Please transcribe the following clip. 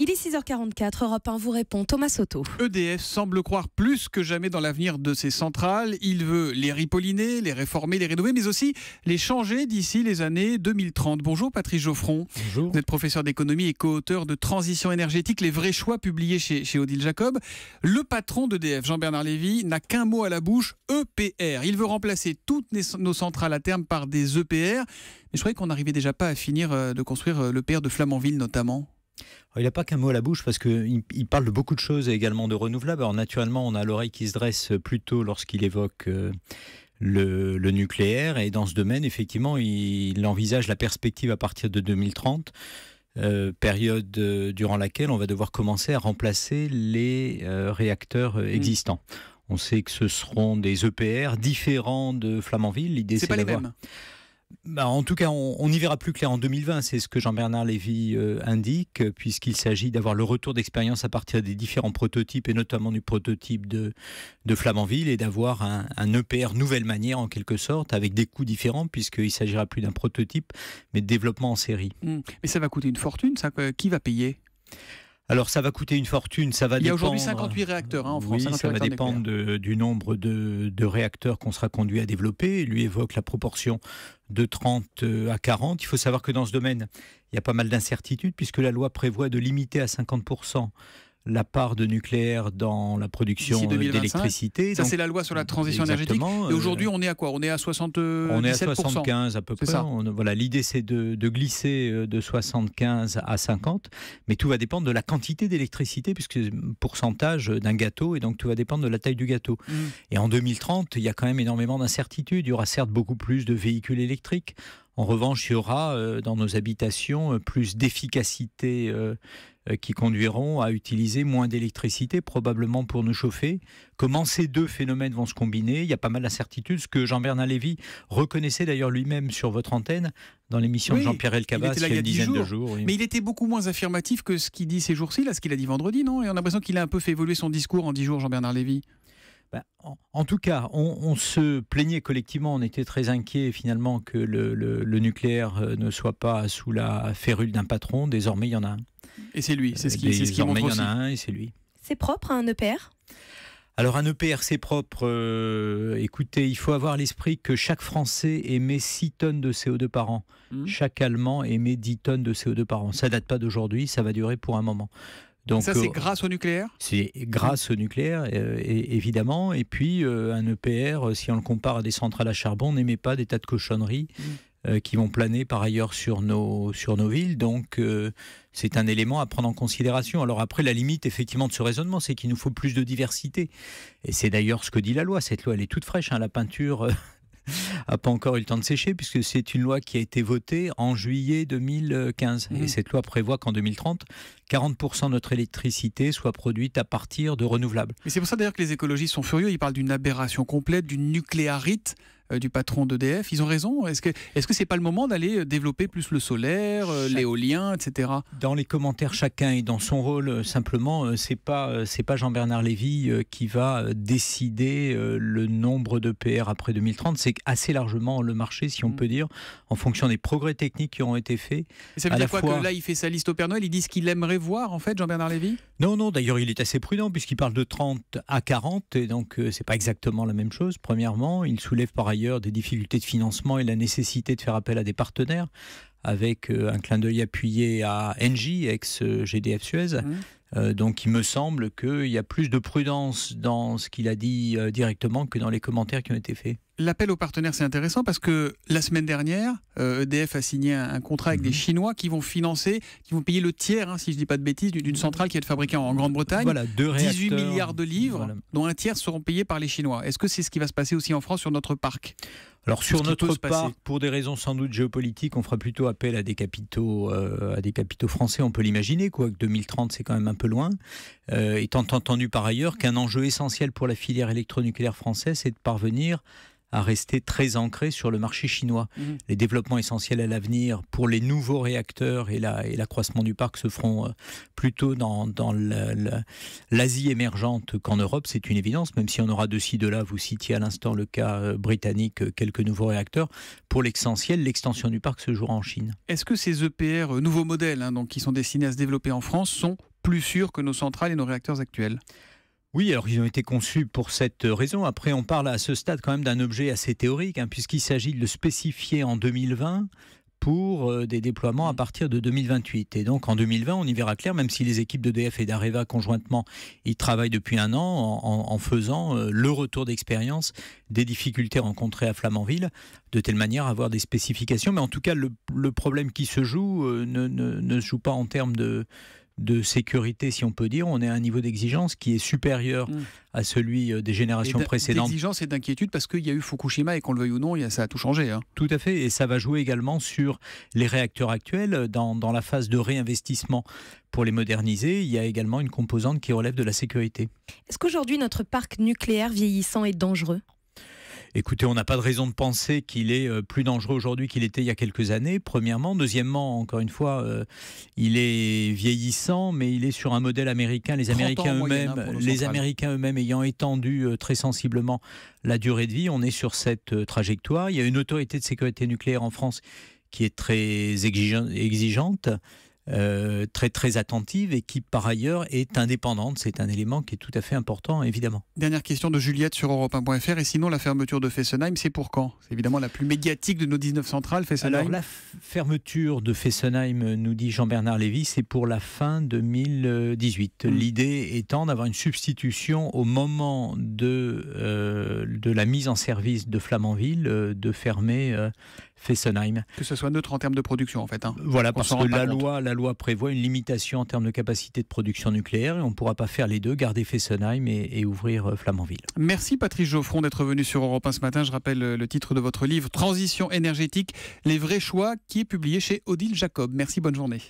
Il est 6h44, Europe 1 vous répond, Thomas Soto. EDF semble croire plus que jamais dans l'avenir de ses centrales. Il veut les ripolliner, les réformer, les rénover, mais aussi les changer d'ici les années 2030. Bonjour Patrice Geoffron. Bonjour. Vous êtes professeur d'économie et co-auteur de Transition énergétique, les vrais choix publiés chez Odile Jacob. Le patron d'EDF, Jean-Bernard Lévy, n'a qu'un mot à la bouche, EPR. Il veut remplacer toutes nos centrales à terme par des EPR. Mais je croyais qu'on n'arrivait déjà pas à finir de construire l'EPR de Flamanville notamment. Il n'a pas qu'un mot à la bouche parce qu'il parle de beaucoup de choses et également de renouvelables. Alors naturellement, on a l'oreille qui se dresse plutôt lorsqu'il évoque le nucléaire. Et dans ce domaine, effectivement, il envisage la perspective à partir de 2030, période durant laquelle on va devoir commencer à remplacer les réacteurs existants. On sait que ce seront des EPR différents de Flamanville. L'idée, c'est pas les mêmes. En tout cas, on y verra plus clair en 2020, c'est ce que Jean-Bernard Lévy indique, puisqu'il s'agit d'avoir le retour d'expérience à partir des différents prototypes, et notamment du prototype de Flamanville, et d'avoir un EPR nouvelle manière, en quelque sorte, avec des coûts différents, puisqu'il s'agira plus d'un prototype, mais de développement en série. Mais ça va coûter une fortune, ça. Qui va payer ? Alors ça va coûter une fortune, ça va dépendre... Il y a aujourd'hui 58 réacteurs en France. Oui, ça va dépendre du nombre de réacteurs qu'on sera conduit à développer. Lui évoque la proportion de 30 à 40. Il faut savoir que dans ce domaine, il y a pas mal d'incertitudes puisque la loi prévoit de limiter à 50% la part de nucléaire dans la production d'électricité. Ça, c'est la loi sur la transition énergétique. Et aujourd'hui, on est à quoi ? On est à 77%. On est à 75 à peu près. Voilà, l'idée, c'est de glisser de 75 à 50. Mais tout va dépendre de la quantité d'électricité, puisque c'est le pourcentage d'un gâteau, et donc tout va dépendre de la taille du gâteau. Et en 2030, il y a quand même énormément d'incertitudes. Il y aura certes beaucoup plus de véhicules électriques. En revanche, il y aura dans nos habitations plus d'efficacité qui conduiront à utiliser moins d'électricité, probablement pour nous chauffer. Comment ces deux phénomènes vont se combiner ? Il y a pas mal d'incertitudes, ce que Jean-Bernard Lévy reconnaissait d'ailleurs lui-même sur votre antenne, dans l'émission de Jean-Pierre Elkabbach il y a une dizaine de jours. Mais il était beaucoup moins affirmatif que ce qu'il dit ces jours-ci, là, ce qu'il a dit vendredi, non ? Et on a l'impression qu'il a un peu fait évoluer son discours en 10 jours, Jean-Bernard Lévy. En tout cas, on se plaignait collectivement, on était très inquiets finalement que le nucléaire ne soit pas sous la férule d'un patron. Désormais, il y en a un. Et c'est lui, c'est ce qui Désormais, montre il y en a aussi. un et c'est lui. C'est propre, un EPR ? Alors un EPR, c'est propre. Écoutez, il faut avoir à l'esprit que chaque Français émet 6 tonnes de CO2 par an. Chaque Allemand émet 10 tonnes de CO2 par an. Ça ne date pas d'aujourd'hui, ça va durer pour un moment. Donc, ça, c'est grâce au nucléaire ? C'est grâce au nucléaire, évidemment. Et puis, un EPR, si on le compare à des centrales à charbon, n'émet pas des tas de cochonneries qui vont planer par ailleurs sur nos villes. Donc, c'est un élément à prendre en considération. Alors après, la limite, effectivement, de ce raisonnement, c'est qu'il nous faut plus de diversité. Et c'est d'ailleurs ce que dit la loi. Cette loi, elle est toute fraîche. La peinture... n'a pas encore eu le temps de sécher puisque c'est une loi qui a été votée en juillet 2015. Et cette loi prévoit qu'en 2030, 40% de notre électricité soit produite à partir de renouvelables. Et c'est pour ça d'ailleurs que les écologistes sont furieux. Ils parlent d'une aberration complète, d'une nucléarite du patron d'EDF. Ils ont raison. Est-ce que c'est pas le moment d'aller développer plus le solaire, l'éolien, etc. Dans les commentaires, chacun est dans son rôle. Simplement, c'est pas Jean-Bernard Lévy qui va décider le nombre de PR après 2030. C'est assez largement le marché, si on peut dire, en fonction des progrès techniques qui auront été faits. Et ça veut dire quoi que là, il fait sa liste au Père Noël, il dit ce qu'il aimerait voir, en fait, Jean-Bernard Lévy ? Non, d'ailleurs, il est assez prudent puisqu'il parle de 30 à 40, et donc c'est pas exactement la même chose. Premièrement, il soulève par ailleurs des difficultés de financement et la nécessité de faire appel à des partenaires, avec un clin d'œil appuyé à Engie, ex-GDF Suez. Donc il me semble qu'il y a plus de prudence dans ce qu'il a dit directement que dans les commentaires qui ont été faits. L'appel aux partenaires, c'est intéressant parce que la semaine dernière, EDF a signé un contrat avec des Chinois qui vont financer, qui vont payer le tiers, si je ne dis pas de bêtises, d'une centrale qui est fabriquée en Grande-Bretagne. Voilà, 18 milliards de livres, dont un tiers seront payés par les Chinois. Est-ce que c'est ce qui va se passer aussi en France sur notre parc ? Alors sur notre parc, pour des raisons sans doute géopolitiques, on fera plutôt appel à des capitaux français, on peut l'imaginer, quoique 2030 c'est quand même un peu loin. Étant entendu par ailleurs qu'un enjeu essentiel pour la filière électronucléaire française, c'est de parvenir à rester très ancré sur le marché chinois. Les développements essentiels à l'avenir pour les nouveaux réacteurs et l'accroissement du parc se feront plutôt dans l'Asie émergente qu'en Europe, c'est une évidence, même si on aura de ci, de là, vous citiez à l'instant le cas britannique, quelques nouveaux réacteurs. Pour l'essentiel, l'extension du parc se jouera en Chine. Est-ce que ces EPR, nouveaux modèles, donc, qui sont destinés à se développer en France, sont plus sûrs que nos centrales et nos réacteurs actuels? Oui, alors ils ont été conçus pour cette raison. Après, on parle à ce stade quand même d'un objet assez théorique, puisqu'il s'agit de le spécifier en 2020 pour des déploiements à partir de 2028. Et donc en 2020, on y verra clair, même si les équipes d'EDF et d'Areva conjointement y travaillent depuis un an en faisant le retour d'expérience des difficultés rencontrées à Flamanville, de telle manière à avoir des spécifications. Mais en tout cas, le problème qui se joue ne se joue pas en termes de sécurité, si on peut dire. On est à un niveau d'exigence qui est supérieur à celui des générations précédentes. D'exigence et d'inquiétude parce qu'il y a eu Fukushima et qu'on le veuille ou non, ça a tout changé. Tout à fait, et ça va jouer également sur les réacteurs actuels. Dans la phase de réinvestissement pour les moderniser, il y a également une composante qui relève de la sécurité. Est-ce qu'aujourd'hui notre parc nucléaire vieillissant est dangereux ? Écoutez, on n'a pas de raison de penser qu'il est plus dangereux aujourd'hui qu'il était il y a quelques années, premièrement. Deuxièmement, encore une fois, il est vieillissant, mais il est sur un modèle américain. Les Américains eux-mêmes ayant étendu très sensiblement la durée de vie, on est sur cette trajectoire. Il y a une autorité de sécurité nucléaire en France qui est très exigeante. Très attentive et qui par ailleurs est indépendante. C'est un élément qui est tout à fait important, évidemment. Dernière question de Juliette sur Europe1.fr. Et sinon, la fermeture de Fessenheim, c'est pour quand? C'est évidemment la plus médiatique de nos 19 centrales, Fessenheim. Alors la fermeture de Fessenheim, nous dit Jean-Bernard Lévy, c'est pour la fin 2018. L'idée étant d'avoir une substitution au moment de la mise en service de Flamanville, de fermer Fessenheim. Que ce soit neutre en termes de production, en fait. Voilà, parce que la loi prévoit une limitation en termes de capacité de production nucléaire et on ne pourra pas faire les deux, garder Fessenheim et ouvrir Flamanville. Merci Patrice Geoffron d'être venu sur Europe 1 ce matin. Je rappelle le titre de votre livre, Transition énergétique, les vrais choix, qui est publié chez Odile Jacob. Merci, bonne journée.